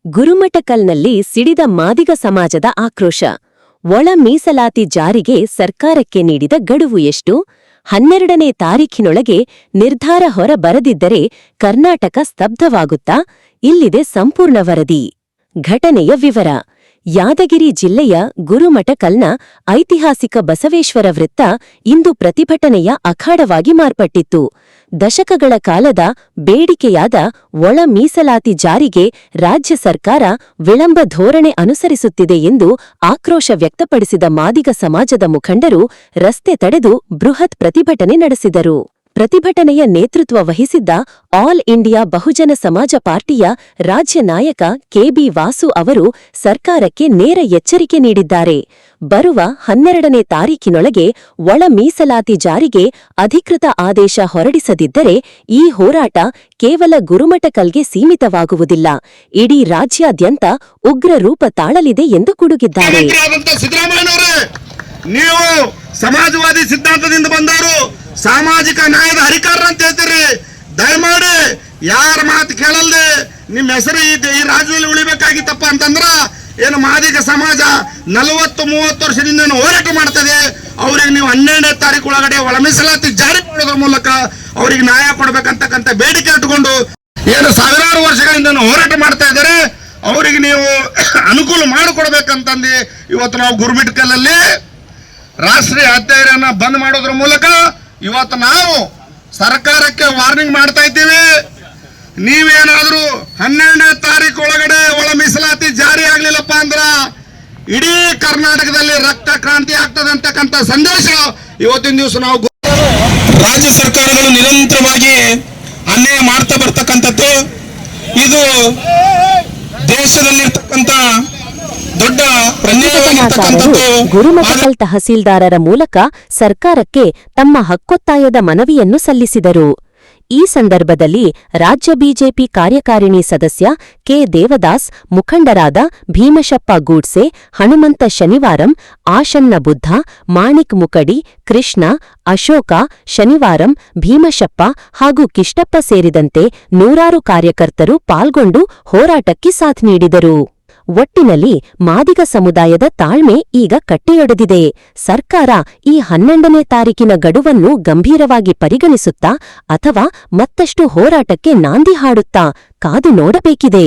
ಗುರುಮಠಕಲ್ನಲ್ಲಿ ಸಿಡಿದ ಮಾದಿಗ ಸಮಾಜದ ಆಕ್ರೋಶ. ಒಳ ಮೀಸಲಾತಿ ಜಾರಿಗೆ ಸರ್ಕಾರಕ್ಕೆ ನೀಡಿದ ಗಡುವು ಎಷ್ಟು? 12ನೇ ತಾರೀಖಿನೊಳಗೆ ನಿರ್ಧಾರ ಹೊರ ಬರದಿದ್ದರೆ ಕರ್ನಾಟಕ ಸ್ತಬ್ಧವಾಗುತ್ತಾ? ಇಲ್ಲಿದೆ ಸಂಪೂರ್ಣ ವರದಿ. ಘಟನೆಯ ವಿವರ. ಯಾದಗಿರಿ ಜಿಲ್ಲೆಯ ಗುರುಮಠಕಲ್ನ ಐತಿಹಾಸಿಕ ಬಸವೇಶ್ವರ ವೃತ್ತ ಇಂದು ಪ್ರತಿಭಟನೆಯ ಅಖಾಡವಾಗಿ ಮಾರ್ಪಟ್ಟಿತ್ತು. ದಶಕಗಳ ಕಾಲದ ಬೇಡಿಕೆಯಾದ ಒಳ ಮೀಸಲಾತಿ ಜಾರಿಗೆ ರಾಜ್ಯ ಸರ್ಕಾರ ವಿಳಂಬ ಧೋರಣೆ ಅನುಸರಿಸುತ್ತಿದೆ ಎಂದು ಆಕ್ರೋಶ ವ್ಯಕ್ತಪಡಿಸಿದ ಮಾದಿಗ ಸಮಾಜದ ಮುಖಂಡರು ರಸ್ತೆ ತಡೆದು ಬೃಹತ್ ಪ್ರತಿಭಟನೆ ನಡೆಸಿದರು. ಪ್ರತಿಭಟನೆಯ ನೇತೃತ್ವ ವಹಿಸಿದ್ದ ಆಲ್ ಇಂಡಿಯಾ ಬಹುಜನ ಸಮಾಜ ಪಾರ್ಟಿಯ ರಾಜ್ಯ ನಾಯಕ ಕೆಬಿ ವಾಸು ಅವರು ಸರ್ಕಾರಕ್ಕೆ ನೇರ ಎಚ್ಚರಿಕೆ ನೀಡಿದ್ದಾರೆ. ಬರುವ 12ನೇ ತಾರೀಖಿನೊಳಗೆ ಒಳ ಮೀಸಲಾತಿ ಜಾರಿಗೆ ಅಧಿಕೃತ ಆದೇಶ ಹೊರಡಿಸದಿದ್ದರೆ ಈ ಹೋರಾಟ ಕೇವಲ ಗುರುಮಠಕಲ್ಗೆ ಸೀಮಿತವಾಗುವುದಿಲ್ಲ, ಇಡೀ ರಾಜ್ಯಾದ್ಯಂತ ಉಗ್ರ ರೂಪ ತಾಳಲಿದೆ ಎಂದು ಗುಡುಗಿದ್ದಾರೆ. ನೀವು ಸಮಾಜವಾದಿ ಸಿದ್ಧಾಂತದಿಂದ ಬಂದವರು, ಸಾಮಾಜಿಕ ನ್ಯಾಯದ ಹರಿಕಾರರು ಅಂತ ಹೇಳ್ತೀರಿ. ದಯಮಾಡಿ ಯಾರ ಮಾತು ಕೇಳಲ್ದೆ ನಿಮ್ಮ ಹೆಸರು ಈ ರಾಜ್ಯದಲ್ಲಿ ಉಳಿಬೇಕಾಗಿತ್ತಪ್ಪ ಅಂತಂದ್ರ ಏನು ಮಾದಿಗ ಸಮಾಜ 40-30 ವರ್ಷದಿಂದ ಹೋರಾಟ ಮಾಡ್ತದೆ. ಅವ್ರಿಗೆ ನೀವು 12ನೇ ತಾರೀಕು ಒಳಗಡೆ ಒಳ ಮೀಸಲಾತಿ ಜಾರಿ ಮಾಡೋದ್ರ ಮೂಲಕ ಅವ್ರಿಗೆ ನ್ಯಾಯ ಕೊಡ್ಬೇಕಂತಕ್ಕಂಥ ಬೇಡಿಕೆ ಇಟ್ಟುಕೊಂಡು ಏನು ಸಾವಿರಾರು ವರ್ಷಗಳಿಂದ ಹೋರಾಟ ಮಾಡ್ತಾ ಇದ್ದಾರೆ, ಅವರಿಗೆ ನೀವು ಅನುಕೂಲ ಮಾಡಿಕೊಡ್ಬೇಕಂತಂದು ಇವತ್ತು ನಾವು ಗುರುಮಠಕಲ್ಲಲ್ಲಿ ರಾಷ್ಟ್ರೀಯ ಹೆದ್ದಾರಿಯನ್ನ ಬಂದ್ ಮಾಡೋದ್ರ ಮೂಲಕ ಇವತ್ತು ನಾವು ಸರ್ಕಾರಕ್ಕೆ ವಾರ್ನಿಂಗ್ ಮಾಡ್ತಾ ಇದ್ದೀವಿ. ನೀವೇನಾದ್ರೂ 12ನೇ ತಾರೀಕು ಒಳಗಡೆ ಒಳ ಮೀಸಲಾತಿ ಜಾರಿ ಆಗ್ಲಿಲ್ಲಪ್ಪ ಅಂದ್ರ ಇಡೀ ಕರ್ನಾಟಕದಲ್ಲಿ ರಕ್ತ ಕ್ರಾಂತಿ ಆಗ್ತದೆ ಅಂತಕ್ಕಂಥ ಸಂದೇಶ ಇವತ್ತಿನ ದಿವಸ ನಾವು ರಾಜ್ಯ ಸರ್ಕಾರಗಳು ನಿರಂತರವಾಗಿ ಅನ್ಯಾಯ ಮಾಡ್ತಾ ಬರ್ತಕ್ಕಂಥದ್ದು. ಇದು ದೇಶದಲ್ಲಿರ್ತಕ್ಕಂಥ ದೊಡ್ಡ ಪ್ರತಿಭಟನಾಕಾರರು ಗುರುಮಠಕಲ್ ತಹಸೀಲ್ದಾರರ ಮೂಲಕ ಸರ್ಕಾರಕ್ಕೆ ತಮ್ಮ ಹಕ್ಕೊತ್ತಾಯದ ಮನವಿಯನ್ನು ಸಲ್ಲಿಸಿದರು. ಈ ಸಂದರ್ಭದಲ್ಲಿ ರಾಜ್ಯ ಬಿಜೆಪಿ ಕಾರ್ಯಕಾರಿಣಿ ಸದಸ್ಯ ಕೆ ದೇವದಾಸ್, ಮುಖಂಡರಾದ ಭೀಮಶಪ್ಪ ಗೂಡ್ಸೆ, ಹನುಮಂತ ಶನಿವಾರಂ, ಆಶನ್ನ ಬುದ್ಧ, ಮಾಣಿಕ್ ಮುಕಡಿ, ಕೃಷ್ಣ, ಅಶೋಕ ಶನಿವಾರಂ, ಭೀಮಶಪ್ಪ ಹಾಗೂ ಕಿಷ್ಟಪ್ಪ ಸೇರಿದಂತೆ ನೂರಾರು ಕಾರ್ಯಕರ್ತರು ಪಾಲ್ಗೊಂಡು ಹೋರಾಟಕ್ಕೆ ಸಾಥ್ ನೀಡಿದರು. ಒಟ್ಟಿನಲ್ಲಿ ಮಾದಿಗ ಸಮುದಾಯದ ತಾಳ್ಮೆ ಈಗ ಕಟ್ಟೆಯೊಡೆದಿದೆ. ಸರ್ಕಾರ ಈ 12ನೇ ತಾರೀಕಿನ ಗಡುವನ್ನು ಗಂಭೀರವಾಗಿ ಪರಿಗಣಿಸುತ್ತಾ ಅಥವಾ ಮತ್ತಷ್ಟು ಹೋರಾಟಕ್ಕೆ ನಾಂದಿ ಹಾಡುತ್ತಾ ಕಾದು ನೋಡಬೇಕಿದೆ.